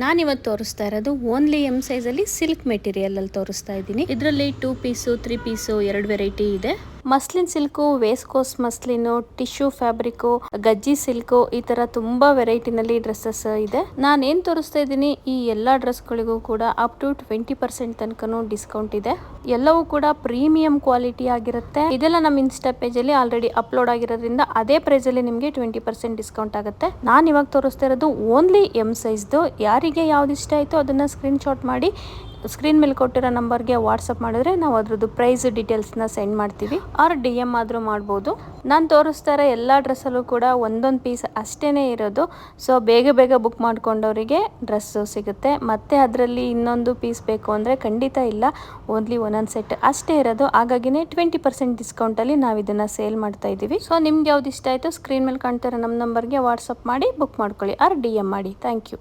ನಾನಿವತ್ತು ತೋರಿಸ್ತಾ ಇರೋದು ಓನ್ಲಿ ಎಮ್ ಸೈಜಲ್ಲಿ ಸಿಲ್ಕ್ ಮೆಟೀರಿಯಲಲ್ಲಿ ತೋರಿಸ್ತಾ ಇದ್ದೀನಿ. ಇದರಲ್ಲಿ 2 ಪೀಸು 3 ಪೀಸು 2 ವೆರೈಟಿ ಇದೆ. Muslin silk, ವೇಸ್ಕೋಸ್ ಮಸ್ಲಿನು, tissue fabric, ಗಜ್ಜಿ silk, ಈ ತರ ತುಂಬಾ ವೆರೈಟಿನಲ್ಲಿ ಡ್ರೆಸ್ಸಸ್ ಇದೆ. ನಾನೇನ್ ತೋರಿಸ್ತಾ ಇದ್ದೀನಿ ಈ ಎಲ್ಲಾ ಡ್ರೆಸ್ಗಳಿಗೂ ಕೂಡ ಅಪ್ ಟು 20% ತನಕನೂ ಡಿಸ್ಕೌಂಟ್ ಇದೆ. ಎಲ್ಲವೂ ಕೂಡ ಪ್ರೀಮಿಯಂ ಕ್ವಾಲಿಟಿ ಆಗಿರುತ್ತೆ. ಇದೆಲ್ಲ ನಮ್ಮ ಇನ್ಸ್ಟಾ ಪೇಜ್ ಅಲ್ಲಿ ಆಲ್ರೆಡಿ ಅಪ್ಲೋಡ್ ಆಗಿರೋದ್ರಿಂದ ಅದೇ ಪ್ರೈಸ್ ಅಲ್ಲಿ ನಿಮಗೆ 20% ಡಿಸ್ಕೌಂಟ್ ಆಗುತ್ತೆ. ನಾನು ಇವಾಗ ತೋರಿಸ್ತಾ ಇರೋದು ಓನ್ಲಿ ಎಮ್ ಸೈಜ್ದು. ಯಾರಿಗೆ ಯಾವ್ದು ಇಷ್ಟ ಆಯ್ತೋ ಅದನ್ನ ಸ್ಕ್ರೀನ್ ಶಾಟ್ ಮಾಡಿ ಸ್ಕ್ರೀನ್ ಮೇಲೆ ಕೊಟ್ಟಿರೋ ನಂಬರ್ಗೆ ವಾಟ್ಸಪ್ ಮಾಡಿದ್ರೆ ನಾವು ಅದ್ರದ್ದು ಪ್ರೈಸ್ ಡೀಟೇಲ್ಸ್ನ ಸೆಂಡ್ ಮಾಡ್ತೀವಿ. ಆರ್ DM ಆದರೂ ಮಾಡ್ಬೋದು. ನಾನು ತೋರಿಸ್ತಾ ಇರೋ ಎಲ್ಲ ಡ್ರೆಸ್ಸಲ್ಲೂ ಕೂಡ ಒಂದೊಂದು ಪೀಸ್ ಅಷ್ಟೇ ಇರೋದು. ಸೊ ಬೇಗ ಬೇಗ ಬುಕ್ ಮಾಡ್ಕೊಂಡವರಿಗೆ ಡ್ರೆಸ್ಸು ಸಿಗುತ್ತೆ. ಮತ್ತೆ ಅದರಲ್ಲಿ ಇನ್ನೊಂದು ಪೀಸ್ ಬೇಕು ಅಂದರೆ ಖಂಡಿತ ಇಲ್ಲ, ಓನ್ಲಿ ಒಂದೊಂದು ಸೆಟ್ ಅಷ್ಟೇ ಇರೋದು. ಹಾಗಾಗಿನೇ 20% ಡಿಸ್ಕೌಂಟಲ್ಲಿ ನಾವು ಇದನ್ನು ಸೇಲ್ ಮಾಡ್ತಾ ಇದ್ದೀವಿ. ಸೊ ನಿಮ್ಗೆ ಯಾವ್ದು ಇಷ್ಟ ಆಯಿತು ಸ್ಕ್ರೀನ್ ಮೇಲೆ ಕಾಣ್ತಾ ಇರೋ ನಮ್ಮ ನಂಬರ್ಗೆ ವಾಟ್ಸಪ್ ಮಾಡಿ ಬುಕ್ ಮಾಡ್ಕೊಳ್ಳಿ ಆರ್ DM ಮಾಡಿ. Thank you.